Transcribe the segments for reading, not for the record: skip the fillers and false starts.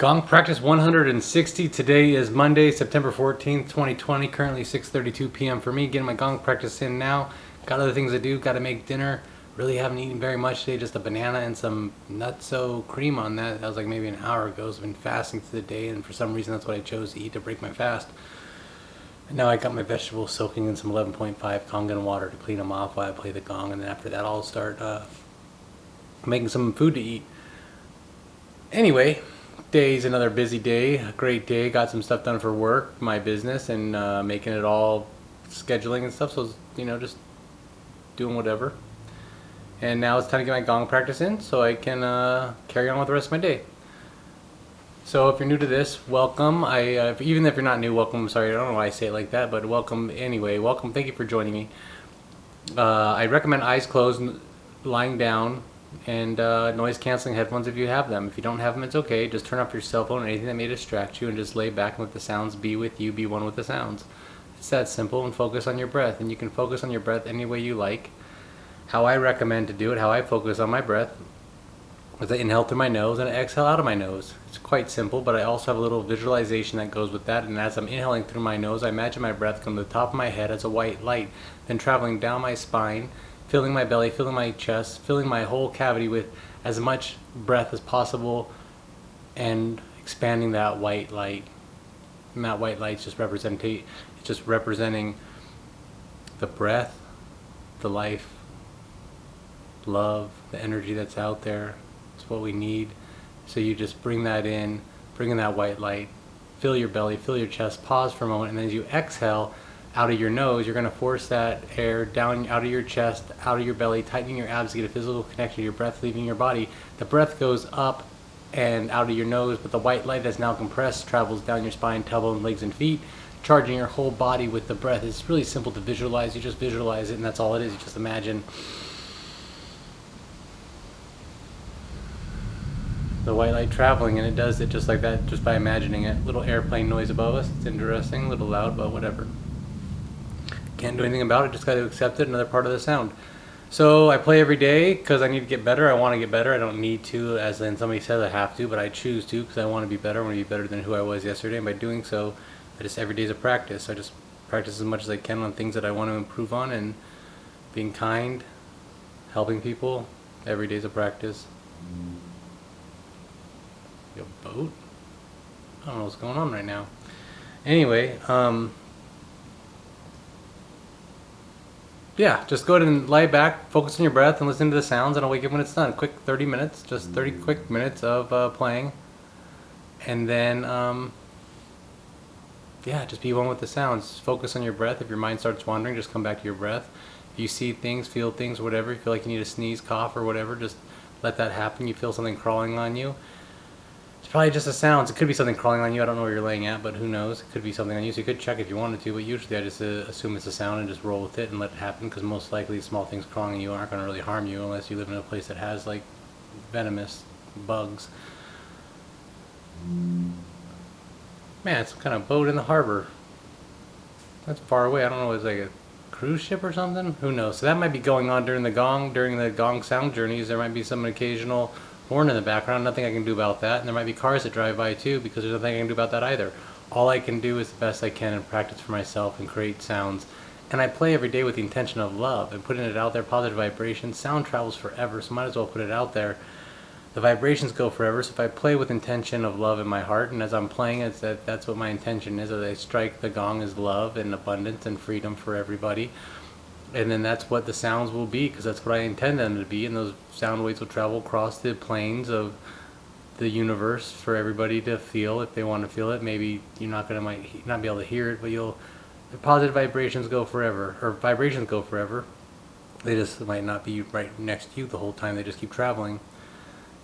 Gong practice 160. Today is Monday, September 14th, 2020. Currently 6:32 p.m. for me. Getting my Gong practice in now. Got other things to do. Got to make dinner. Really haven't eaten very much today. Just a banana and some nutso cream on that. That was like maybe an hour ago. So I've been fasting through the day, and for some reason that's what I chose to eat to break my fast. And now I got my vegetables soaking in some 11.5 Kangen water to clean them off while I play the Gong, and then after that I'll start making some food to eat. Anyway, day's another busy day, a great day. Got some stuff done for work, my business, and making it all scheduling and stuff. So just doing whatever. And now it's time to get my Gong practice in, so I can carry on with the rest of my day. So if you're new to this, welcome. Even if you're not new, welcome. Sorry, I don't know why I say it like that, but welcome anyway. Welcome. Thank you for joining me. I recommend eyes closed, lying down, and noise canceling headphones if you have them. If you don't have them, it's okay. Just turn off your cell phone, anything that may distract you, and just lay back and let the sounds be with you, be one with the sounds. It's that simple, and focus on your breath. And you can focus on your breath any way you like. How I recommend to do it, how I focus on my breath, is I inhale through my nose and I exhale out of my nose. It's quite simple, but I also have a little visualization that goes with that. And as I'm inhaling through my nose, I imagine my breath come to the top of my head as a white light, then traveling down my spine, filling my belly, filling my chest, filling my whole cavity with as much breath as possible, and expanding that white light. And that white light's just representing the breath, the life, love, the energy that's out there. It's what we need. So you just bring that in that white light, fill your belly, fill your chest, pause for a moment, and then as you exhale out of your nose, you're going to force that air down out of your chest, out of your belly, tightening your abs to get a physical connection to your breath leaving your body. The breath goes up and out of your nose, but the white light that's now compressed travels down your spine, tailbone, legs, and feet, charging your whole body with the breath. It's really simple to visualize. You just visualize it, and that's all it is. You just imagine the white light traveling, and it does it just like that, just by imagining it. Little airplane noise above us. It's interesting, a little loud, but whatever. Can't do anything about it, just got to accept it. Another part of the sound. So I play every day because I need to get better. I want to get better. I don't need to, as in somebody says I have to, but I choose to because I want to be better. I want to be better than who I was yesterday, and by doing so, every day is a practice. I just practice as much as I can on things that I want to improve on, and being kind, helping people. Every day is a practice. A boat? I don't know what's going on right now. Anyway, yeah, just go ahead and lie back, focus on your breath, and listen to the sounds, and I'll wake up when it's done. Quick 30 minutes, just 30 quick minutes of playing. And then, yeah, just be one with the sounds. Focus on your breath. If your mind starts wandering, just come back to your breath. If you see things, feel things, whatever, you feel like you need to sneeze, cough, or whatever, just let that happen. You feel something crawling on you. It's probably just the sounds. It could be something crawling on you. I don't know where you're laying at, but who knows? It could be something on you, so you could check if you wanted to, but usually I just assume it's a sound and just roll with it and let it happen, because most likely small things crawling on you aren't going to really harm you unless you live in a place that has, like, venomous bugs. Man, it's some kind of boat in the harbor. That's far away. I don't know, it's like a cruise ship or something? Who knows? So that might be going on during the Gong sound journeys. There might be some occasional horn in the background. Nothing I can do about that. And there might be cars that drive by too, because there's nothing I can do about that either. All I can do is the best I can and practice for myself and create sounds. And I play every day with the intention of love and putting it out there, positive vibrations. Sound travels forever, so might as well put it out there. The vibrations go forever, so if I play with intention of love in my heart, and as I'm playing, that's what my intention is. As I strike the gong is love and abundance and freedom for everybody. And then that's what the sounds will be, because that's what I intend them to be, and those sound waves will travel across the planes of the universe for everybody to feel if they want to feel it. Maybe you're might not be able to hear it, but the positive vibrations go forever, or vibrations go forever. They just might not be right next to you the whole time. They just keep traveling.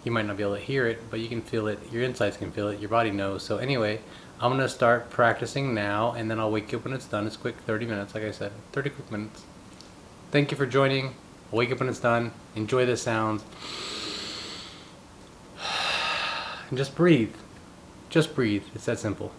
You might not be able to hear it, but you can feel it. Your insides can feel it. Your body knows. So anyway, I'm going to start practicing now, and then I'll wake you up when it's done. It's quick, 30 minutes, like I said. 30 quick minutes. Thank you for joining. I'll wake up when it's done. Enjoy the sounds. And just breathe. Just breathe. It's that simple.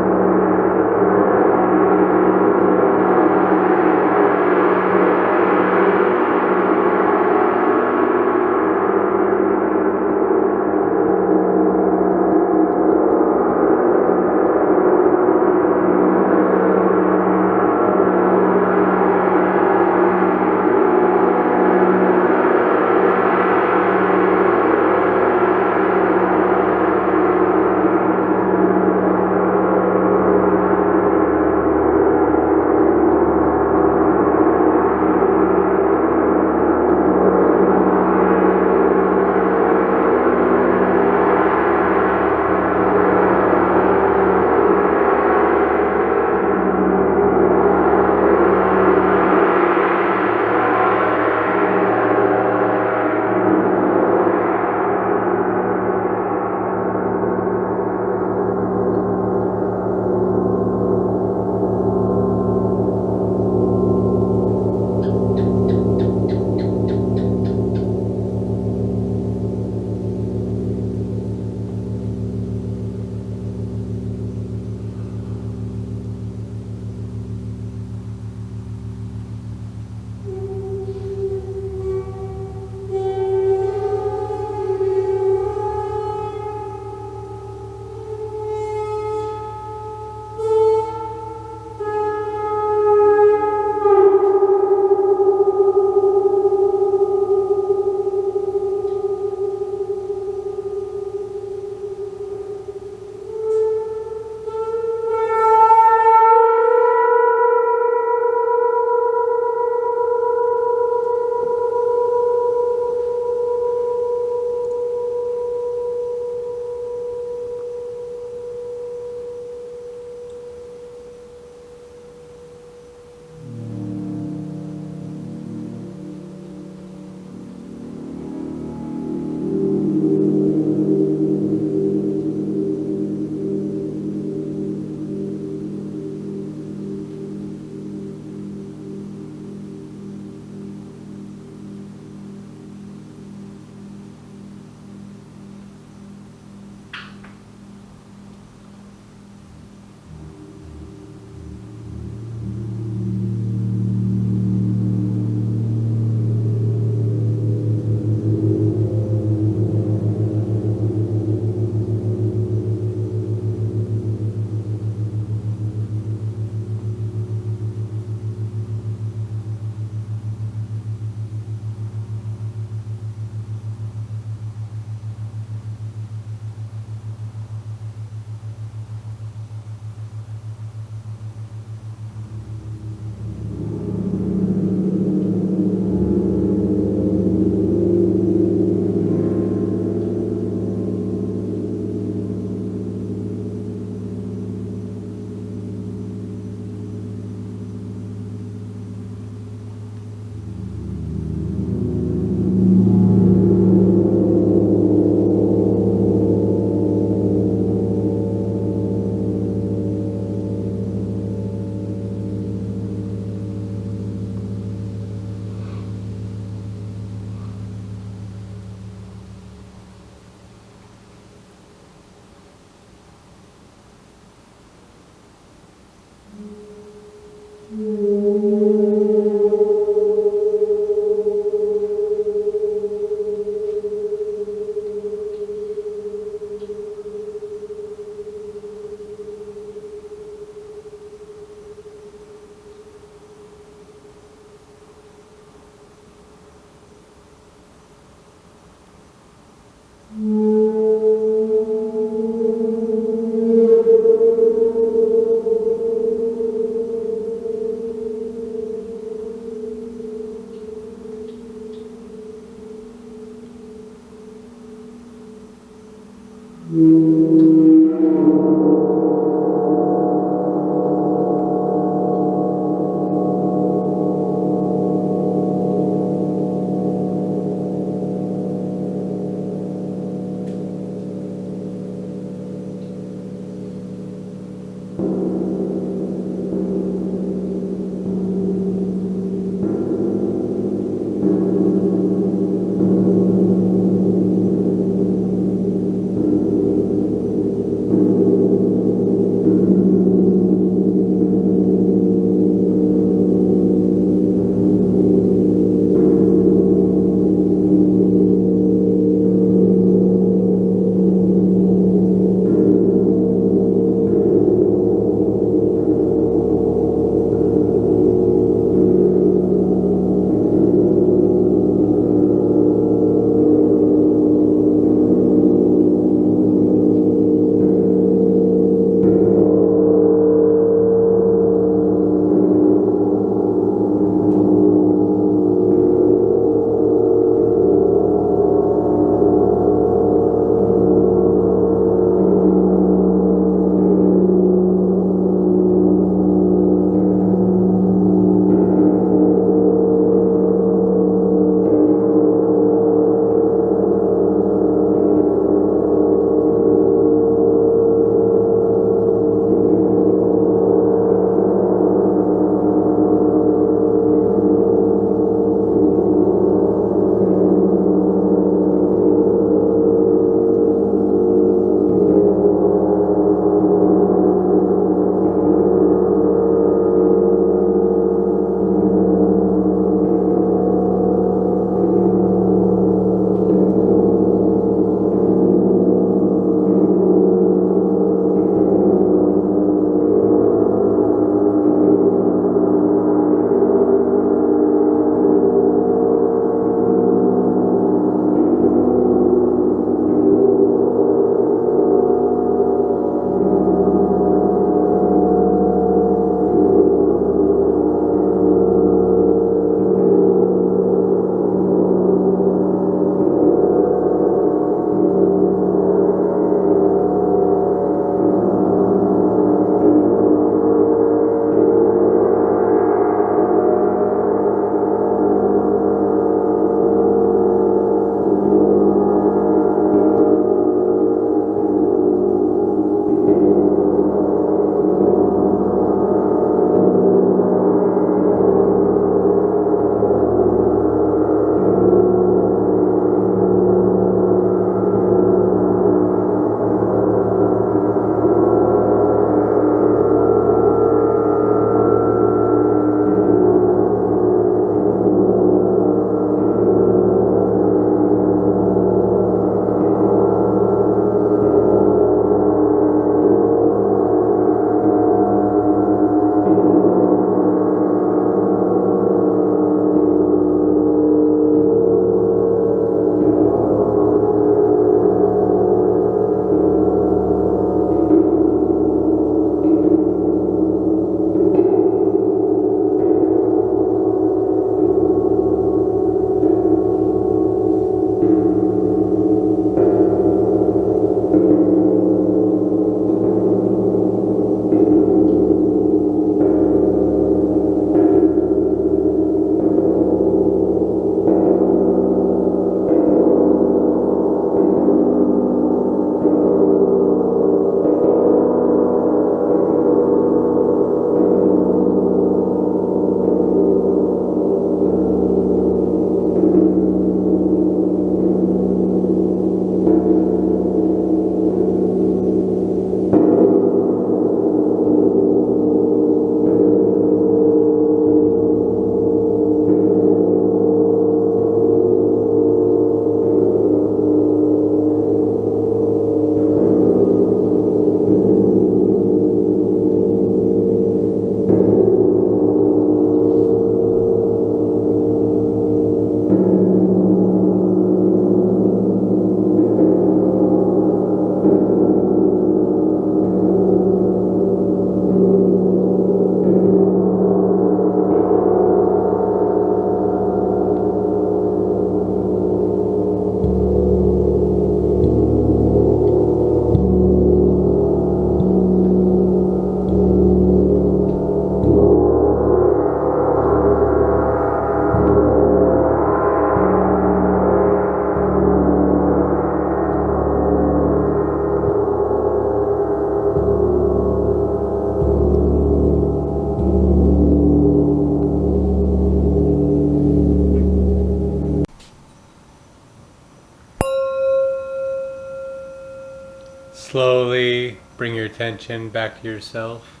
attention back to yourself.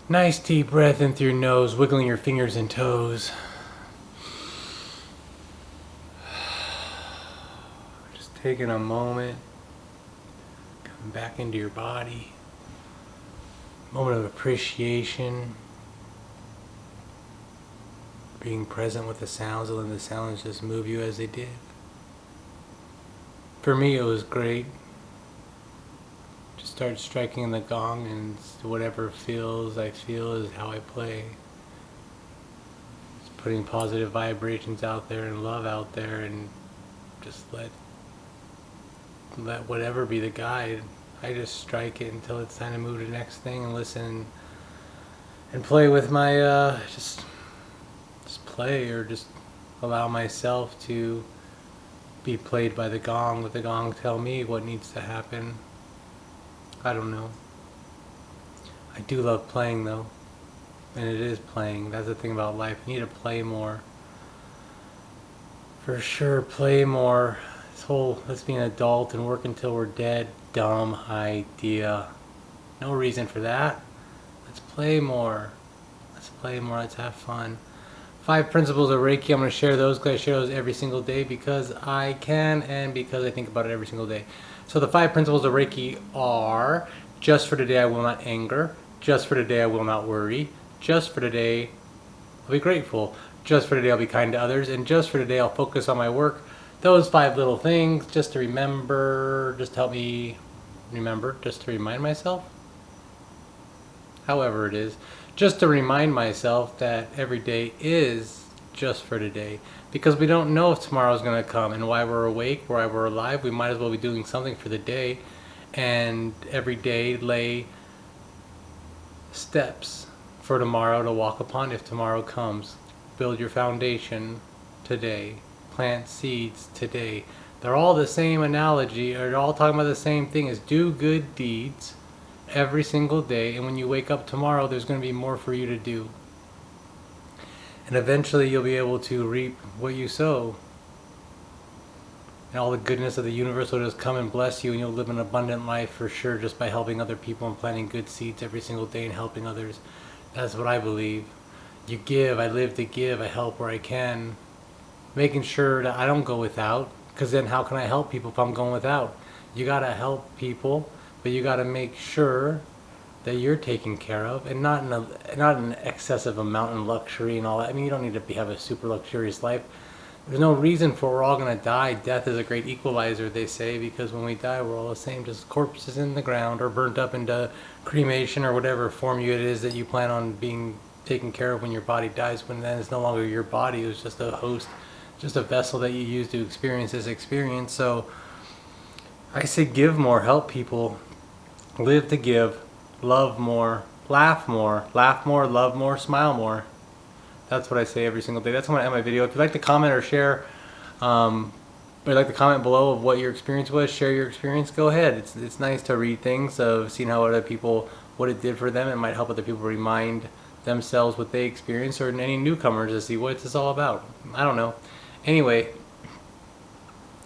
Nice deep breath in through your nose, wiggling your fingers and toes. Just taking a moment, coming back into your body. Moment of appreciation. Being present with the sounds and letting the sounds just move you as they did. For me, it was great. Just start striking the gong, and whatever feels I feel is how I play. Just putting positive vibrations out there and love out there, and just let whatever be the guide. I just strike it until it's time to move to the next thing and listen and play with my just play, or just allow myself to be played by the gong. Let the gong tell me what needs to happen. I don't know. I do love playing though, and it is playing. That's the thing about life. You need to play more. For sure, play more. This whole let's be an adult and work until we're dead, dumb idea. No reason for that. Let's play more. Let's play more. Let's have fun. 5 principles of Reiki. I'm going to share those because I share those every single day because I can and because I think about it every single day. So the 5 principles of Reiki are: just for today I will not anger, just for today I will not worry, just for today I'll be grateful, just for today I'll be kind to others, and just for today I'll focus on my work. Those 5 little things just to remember, just to help me remember, just to remind myself, however it is, just to remind myself that every day is just for today, because we don't know if tomorrow's going to come, and while we're awake, while we're alive, we might as well be doing something for the day, and every day lay steps for tomorrow to walk upon if tomorrow comes. Build your foundation today. Plant seeds today. They're all the same analogy, or they're all talking about the same thing, is do good deeds every single day, and when you wake up tomorrow there's going to be more for you to do, and eventually you'll be able to reap what you sow, and all the goodness of the universe will just come and bless you, and you'll live an abundant life for sure, just by helping other people and planting good seeds every single day and helping others. That's what I believe. You give. I live to give. I help where I can, making sure that I don't go without, because then how can I help people if I'm going without? You gotta help people, but you got to make sure that you're taken care of, and not in an excessive amount in luxury and all that. I mean, you don't need to have a super luxurious life. There's no reason for we're all going to die. Death is a great equalizer, they say, because when we die, we're all the same, just corpses in the ground or burnt up into cremation or whatever form it is that you plan on being taken care of when your body dies. When then it's no longer your body, it was just a host, just a vessel that you use to experience this experience. So I say give more, help people. Live to give, love more, laugh more, love more, smile more. That's what I say every single day. That's when I end my video. If you'd like to comment or share, or you'd like to comment below of what your experience was, share your experience, go ahead. It's nice to read things of seeing how other people, what it did for them. It might help other people remind themselves what they experienced, or any newcomers to see what it's all about. I don't know. Anyway,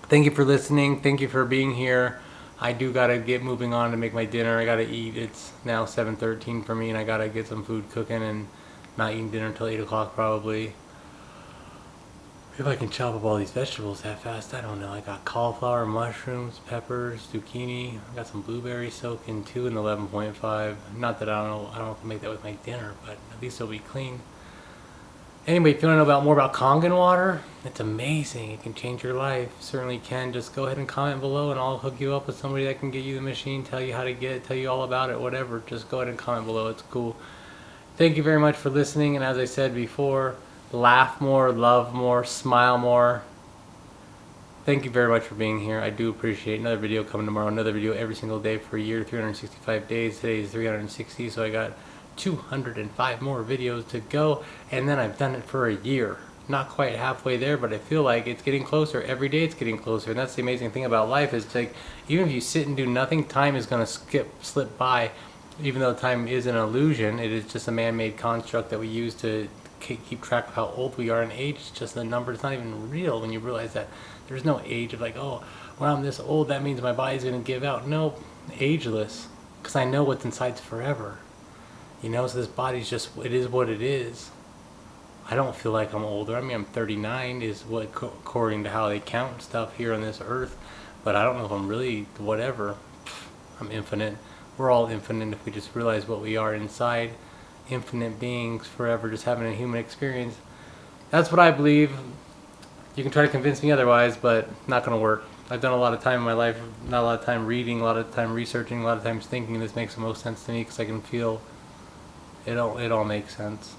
thank you for listening. Thank you for being here. I do gotta get moving on to make my dinner. I gotta eat. It's now 7:13 for me, and I gotta get some food cooking, and not eating dinner until 8 o'clock probably. If I can chop up all these vegetables that fast, I don't know. I got cauliflower, mushrooms, peppers, zucchini. I got some blueberries soaking too in the 11.5. Not that I don't have to make that with my dinner, but at least it'll be clean. Anyway, if you want to know more about Kangen water, it's amazing. It can change your life. Certainly can. Just go ahead and comment below, and I'll hook you up with somebody that can get you the machine, tell you how to get it, tell you all about it, whatever. Just go ahead and comment below. It's cool. Thank you very much for listening, and as I said before, laugh more, love more, smile more. Thank you very much for being here. I do appreciate another video coming tomorrow. Another video every single day for a year, 365 days. Today is 360, so I got 205 more videos to go, and then I've done it for a year. Not quite halfway there, but I feel like it's getting closer. Every day it's getting closer, and that's the amazing thing about life, is like, even if you sit and do nothing, time is going to slip by. Even though time is an illusion, it is just a man-made construct that we use to keep track of how old we are, and age is just a number. It's not even real when you realize that there's no age of like, oh, when I'm this old, that means my body's going to give out. Nope. ageless, because I know what's inside's forever. You know, so this body's just, it is what it is. I don't feel like I'm older. I mean, I'm 39 is what, according to how they count stuff here on this earth. But I don't know if I'm really whatever. I'm infinite. We're all infinite if we just realize what we are inside. Infinite beings forever just having a human experience. That's what I believe. You can try to convince me otherwise, but not going to work. I've done a lot of time in my life, not a lot of time reading, a lot of time researching, a lot of times thinking. This makes the most sense to me because I can feel it all makes sense.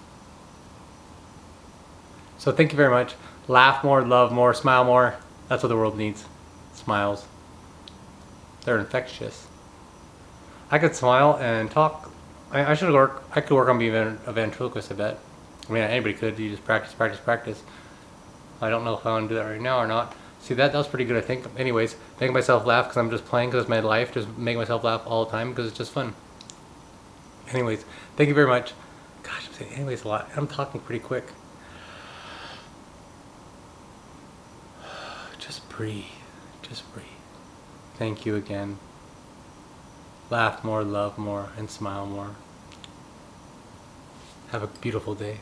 So thank you very much. Laugh more, love more, smile more. That's what the world needs. Smiles. They're infectious. I could smile and talk. I should work. I could work on being a ventriloquist, I bet. I mean, anybody could. You just practice, practice, practice. I don't know if I want to do that right now or not. See, that was pretty good, I think. Anyways, making myself laugh because I'm just playing because it's my life. Just making myself laugh all the time because it's just fun. Anyways, thank you very much. Gosh, I'm saying anyways a lot. I'm talking pretty quick. Just breathe. Just breathe. Thank you again. Laugh more, love more, and smile more. Have a beautiful day.